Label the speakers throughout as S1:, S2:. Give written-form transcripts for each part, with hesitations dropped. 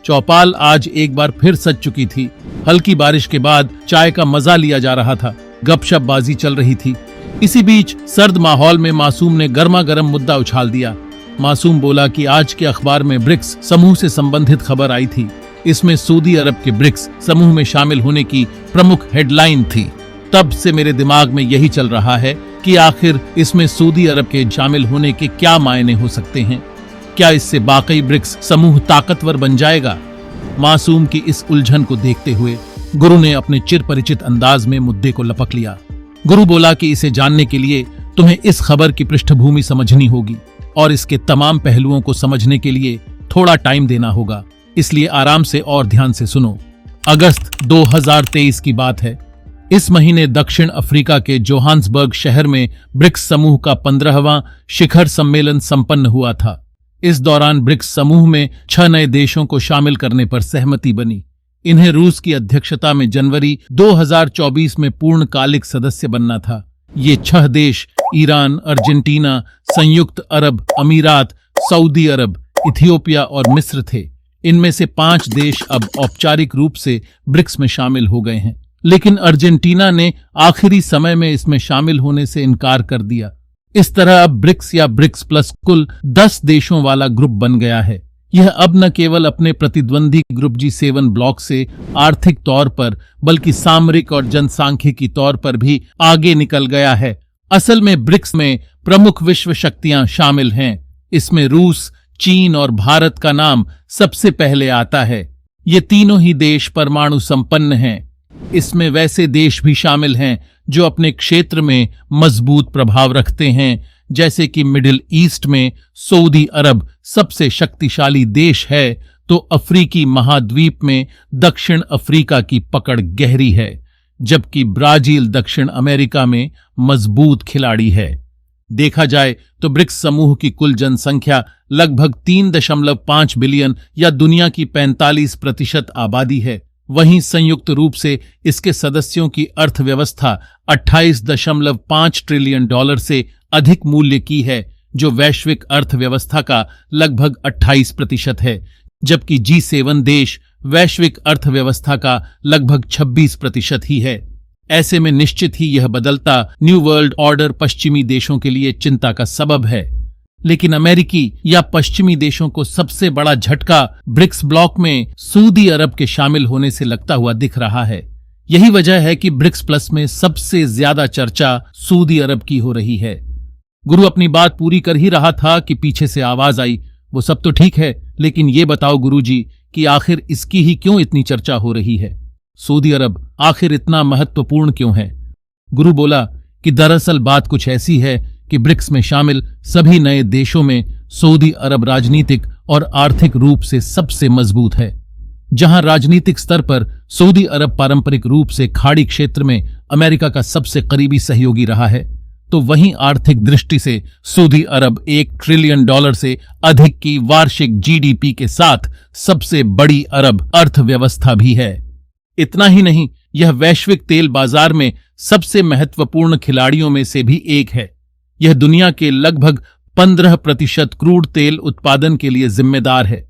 S1: चौपाल आज एक बार फिर सज चुकी थी। हल्की बारिश के बाद चाय का मजा लिया जा रहा था, गपशप बाजी चल रही थी। इसी बीच सर्द माहौल में मासूम ने गर्मा गर्म मुद्दा उछाल दिया। मासूम बोला कि आज के अखबार में ब्रिक्स समूह से संबंधित खबर आई थी। इसमें सऊदी अरब के ब्रिक्स समूह में शामिल होने की प्रमुख हेडलाइन थी। तब से मेरे दिमाग में यही चल रहा है कि आखिर इसमें सऊदी अरब के शामिल होने के क्या मायने हो सकते हैं। क्या इससे बाकी ब्रिक्स समूह ताकतवर बन जाएगा? मासूम की इस उलझन को देखते हुए गुरु ने अपने चिर परिचित अंदाज में मुद्दे को लपक लिया। गुरु बोला कि इसे जानने के लिए तुम्हें इस खबर की पृष्ठभूमि समझनी होगी और इसके तमाम पहलुओं को समझने के लिए थोड़ा टाइम देना होगा, इसलिए आराम से और ध्यान से सुनो। अगस्त 2023 की बात है। इस महीने दक्षिण अफ्रीका के जोहान्सबर्ग शहर में ब्रिक्स समूह का 15वां शिखर सम्मेलन संपन्न हुआ था। इस दौरान ब्रिक्स समूह में 6 नए देशों को शामिल करने पर सहमति बनी। इन्हें रूस की अध्यक्षता में जनवरी 2024 में पूर्णकालिक सदस्य बनना था। ये 6 देश ईरान, अर्जेंटीना, संयुक्त अरब अमीरात, सऊदी अरब, इथियोपिया और मिस्र थे। इनमें से 5 देश अब औपचारिक रूप से ब्रिक्स में शामिल हो गए हैं, लेकिन अर्जेंटीना ने आखिरी समय में इसमें शामिल होने से इनकार कर दिया। इस तरह अब ब्रिक्स या ब्रिक्स प्लस कुल 10 देशों वाला ग्रुप बन गया है। यह अब न केवल अपने प्रतिद्वंदी ग्रुप G7 ब्लॉक से आर्थिक तौर पर बल्कि सामरिक और जनसांख्यिकी तौर पर भी आगे निकल गया है। असल में ब्रिक्स में प्रमुख विश्व शक्तियां शामिल हैं। इसमें रूस, चीन और भारत का नाम सबसे पहले आता है। ये तीनों ही देश परमाणु संपन्न हैं। इसमें वैसे देश भी शामिल हैं जो अपने क्षेत्र में मजबूत प्रभाव रखते हैं, जैसे कि मिडिल ईस्ट में सऊदी अरब सबसे शक्तिशाली देश है, तो अफ्रीकी महाद्वीप में दक्षिण अफ्रीका की पकड़ गहरी है, जबकि ब्राजील दक्षिण अमेरिका में मजबूत खिलाड़ी है। देखा जाए तो ब्रिक्स समूह की कुल जनसंख्या लगभग 3.5 बिलियन या दुनिया की 45% आबादी है। वहीं संयुक्त रूप से इसके सदस्यों की अर्थव्यवस्था 28.5 ट्रिलियन डॉलर से अधिक मूल्य की है, जो वैश्विक अर्थव्यवस्था का लगभग 28% है, जबकि G7 देश वैश्विक अर्थव्यवस्था का लगभग 26% ही है। ऐसे में निश्चित ही यह बदलता न्यू वर्ल्ड ऑर्डर पश्चिमी देशों के लिए चिंता का सबब है। लेकिन अमेरिकी या पश्चिमी देशों को सबसे बड़ा झटका ब्रिक्स ब्लॉक में सऊदी अरब के शामिल होने से लगता हुआ दिख रहा है। यही वजह है कि ब्रिक्स प्लस में सबसे ज्यादा चर्चा सऊदी अरब की हो रही है। गुरु अपनी बात पूरी कर ही रहा था कि पीछे से आवाज आई, वो सब तो ठीक है, लेकिन ये बताओ गुरुजी कि आखिर इसकी ही क्यों इतनी चर्चा हो रही है? सऊदी अरब आखिर इतना महत्वपूर्ण क्यों है? गुरु बोला कि दरअसल बात कुछ ऐसी है कि ब्रिक्स में शामिल सभी नए देशों में सऊदी अरब राजनीतिक और आर्थिक रूप से सबसे मजबूत है। जहां राजनीतिक स्तर पर सऊदी अरब पारंपरिक रूप से खाड़ी क्षेत्र में अमेरिका का सबसे करीबी सहयोगी रहा है, तो वहीं आर्थिक दृष्टि से सऊदी अरब $1 ट्रिलियन से अधिक की वार्षिक GDP के साथ सबसे बड़ी अरब अर्थव्यवस्था भी है। इतना ही नहीं, यह वैश्विक तेल बाजार में सबसे महत्वपूर्ण खिलाड़ियों में से भी एक है। यह दुनिया के लगभग 15% क्रूड तेल उत्पादन के लिए जिम्मेदार है।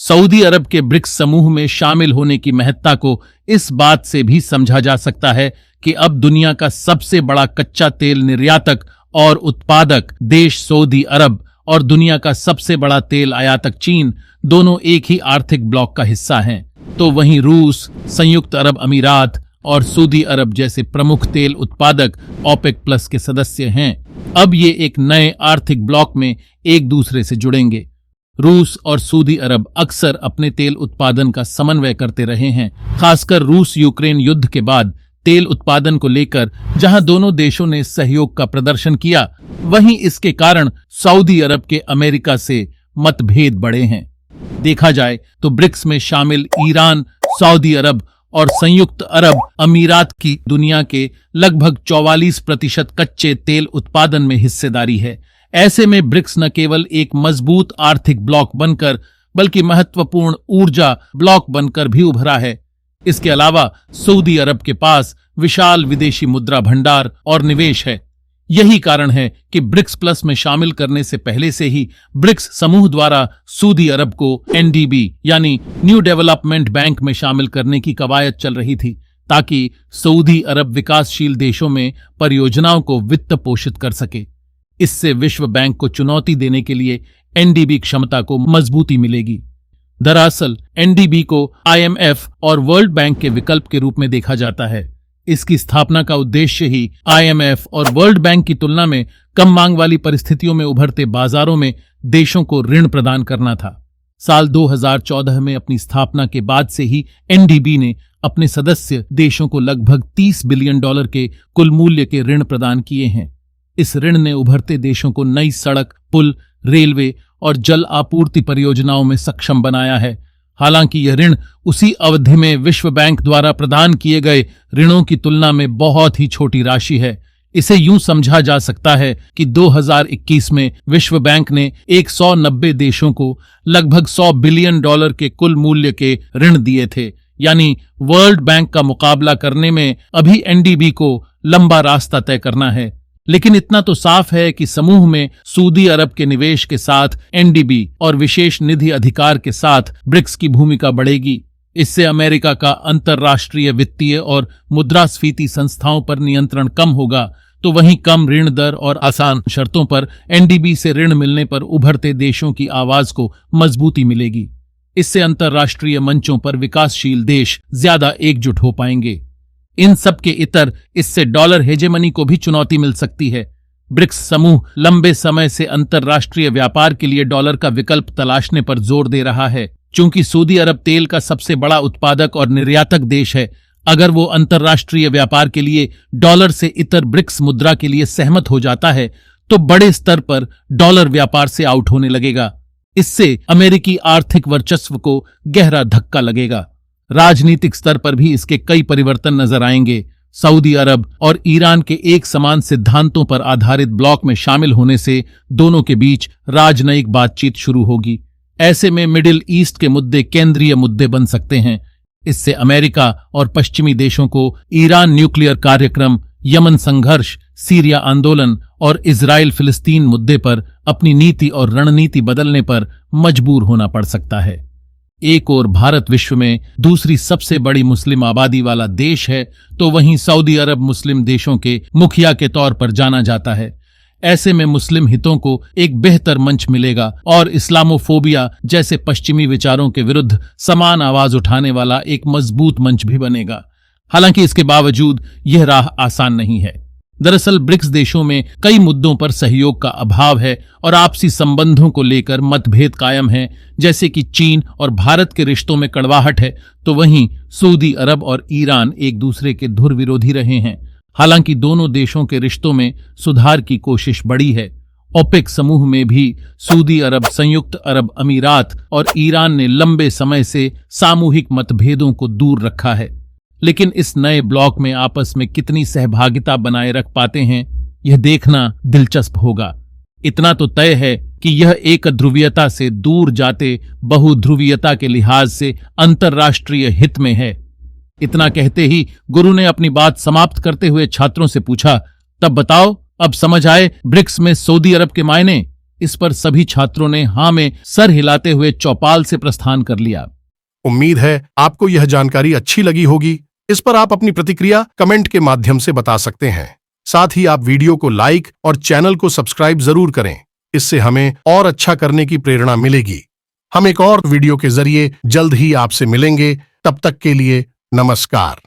S1: सऊदी अरब के ब्रिक्स समूह में शामिल होने की महत्ता को इस बात से भी समझा जा सकता है कि अब दुनिया का सबसे बड़ा कच्चा तेल निर्यातक और उत्पादक देश सऊदी अरब और दुनिया का सबसे बड़ा तेल आयातक चीन दोनों एक ही आर्थिक ब्लॉक का हिस्सा हैं। तो वहीं रूस, संयुक्त अरब अमीरात और सऊदी अरब जैसे प्रमुख तेल उत्पादक ओपेक प्लस के सदस्य हैं। अब ये एक नए आर्थिक ब्लॉक में एक दूसरे से जुड़ेंगे। रूस और सऊदी अरब अक्सर अपने तेल उत्पादन का समन्वय करते रहे हैं, खासकर रूस यूक्रेन युद्ध के बाद तेल उत्पादन को लेकर जहां दोनों देशों ने सहयोग का प्रदर्शन किया, वहीं इसके कारण सऊदी अरब के अमेरिका से मतभेद बढ़े हैं। देखा जाए तो ब्रिक्स में शामिल ईरान, सऊदी अरब और संयुक्त अरब अमीरात की दुनिया के लगभग 44% कच्चे तेल उत्पादन में हिस्सेदारी है। ऐसे में ब्रिक्स न केवल एक मजबूत आर्थिक ब्लॉक बनकर बल्कि महत्वपूर्ण ऊर्जा ब्लॉक बनकर भी उभरा है। इसके अलावा सऊदी अरब के पास विशाल विदेशी मुद्रा भंडार और निवेश है। यही कारण है कि ब्रिक्स प्लस में शामिल करने से पहले से ही ब्रिक्स समूह द्वारा सऊदी अरब को एनडीबी यानी न्यू डेवलपमेंट बैंक में शामिल करने की कवायद चल रही थी, ताकि सऊदी अरब विकासशील देशों में परियोजनाओं को वित्त पोषित कर सके। इससे विश्व बैंक को चुनौती देने के लिए एनडीबी क्षमता को मजबूती मिलेगी। दरअसल एनडीबी को आईएमएफ और वर्ल्ड बैंक के विकल्प के रूप में देखा जाता है। इसकी स्थापना का उद्देश्य ही आईएमएफ और वर्ल्ड बैंक की तुलना में कम मांग वाली परिस्थितियों में उभरते बाजारों में देशों को ऋण प्रदान करना था। साल 2014 में अपनी स्थापना के बाद से ही एनडीबी ने अपने सदस्य देशों को लगभग $30 बिलियन के कुल मूल्य के ऋण प्रदान किए हैं। इस ऋण ने उभरते देशों को नई सड़क, पुल, रेलवे और जल आपूर्ति परियोजनाओं में सक्षम बनाया है। हालांकि यह ऋण उसी अवधि में विश्व बैंक द्वारा प्रदान किए गए ऋणों की तुलना में बहुत ही छोटी राशि है। इसे यूं समझा जा सकता है कि 2021 में विश्व बैंक ने 190 देशों को लगभग $100 बिलियन के कुल मूल्य के ऋण दिए थे। यानी वर्ल्ड बैंक का मुकाबला करने में अभी एनडीबी को लंबा रास्ता तय करना है। लेकिन इतना तो साफ है कि समूह में सऊदी अरब के निवेश के साथ एनडीबी और विशेष निधि अधिकार के साथ ब्रिक्स की भूमिका बढ़ेगी। इससे अमेरिका का अंतर्राष्ट्रीय वित्तीय और मुद्रास्फीति संस्थाओं पर नियंत्रण कम होगा, तो वहीं कम ऋण दर और आसान शर्तों पर एनडीबी से ऋण मिलने पर उभरते देशों की आवाज को मजबूती मिलेगी। इससे अंतर्राष्ट्रीय मंचों पर विकासशील देश ज्यादा एकजुट हो पाएंगे। इन सब के इतर इससे डॉलर हेजेमनी को भी चुनौती मिल सकती है। ब्रिक्स समूह लंबे समय से अंतर्राष्ट्रीय व्यापार के लिए डॉलर का विकल्प तलाशने पर जोर दे रहा है। चूंकि सऊदी अरब तेल का सबसे बड़ा उत्पादक और निर्यातक देश है, अगर वो अंतर्राष्ट्रीय व्यापार के लिए डॉलर से इतर ब्रिक्स मुद्रा के लिए सहमत हो जाता है, तो बड़े स्तर पर डॉलर व्यापार से आउट होने लगेगा। इससे अमेरिकी आर्थिक वर्चस्व को गहरा धक्का लगेगा। राजनीतिक स्तर पर भी इसके कई परिवर्तन नजर आएंगे। सऊदी अरब और ईरान के एक समान सिद्धांतों पर आधारित ब्लॉक में शामिल होने से दोनों के बीच राजनयिक बातचीत शुरू होगी। ऐसे में मिडिल ईस्ट के मुद्दे केंद्रीय मुद्दे बन सकते हैं। इससे अमेरिका और पश्चिमी देशों को ईरान न्यूक्लियर कार्यक्रम, यमन संघर्ष, सीरिया आंदोलन और इजराइल फिलिस्तीन मुद्दे पर अपनी नीति और रणनीति बदलने पर मजबूर होना पड़ सकता है। एक ओर भारत विश्व में दूसरी सबसे बड़ी मुस्लिम आबादी वाला देश है, तो वहीं सऊदी अरब मुस्लिम देशों के मुखिया के तौर पर जाना जाता है। ऐसे में मुस्लिम हितों को एक बेहतर मंच मिलेगा और इस्लामोफोबिया जैसे पश्चिमी विचारों के विरुद्ध समान आवाज उठाने वाला एक मजबूत मंच भी बनेगा। हालांकि इसके बावजूद यह राह आसान नहीं है। दरअसल ब्रिक्स देशों में कई मुद्दों पर सहयोग का अभाव है और आपसी संबंधों को लेकर मतभेद कायम है। जैसे कि चीन और भारत के रिश्तों में कड़वाहट है, तो वहीं सऊदी अरब और ईरान एक दूसरे के धुर विरोधी रहे हैं। हालांकि दोनों देशों के रिश्तों में सुधार की कोशिश बढ़ी है। ओपेक समूह में भी सऊदी अरब, संयुक्त अरब अमीरात और ईरान ने लंबे समय से सामूहिक मतभेदों को दूर रखा है। लेकिन इस नए ब्लॉक में आपस में कितनी सहभागिता बनाए रख पाते हैं, यह देखना दिलचस्प होगा। इतना तो तय है कि यह एक ध्रुवीयता से दूर जाते बहुध्रुवीयता के लिहाज से अंतर्राष्ट्रीय हित में है। इतना कहते ही गुरु ने अपनी बात समाप्त करते हुए छात्रों से पूछा, तब बताओ, अब समझ आए ब्रिक्स में सऊदी अरब के मायने? इस पर सभी छात्रों ने हाँ में सर हिलाते हुए चौपाल से प्रस्थान कर लिया।
S2: उम्मीद है आपको यह जानकारी अच्छी लगी होगी। इस पर आप अपनी प्रतिक्रिया कमेंट के माध्यम से बता सकते हैं। साथ ही आप वीडियो को लाइक और चैनल को सब्सक्राइब जरूर करें। इससे हमें और अच्छा करने की प्रेरणा मिलेगी। हम एक और वीडियो के जरिए जल्द ही आपसे मिलेंगे। तब तक के लिए नमस्कार।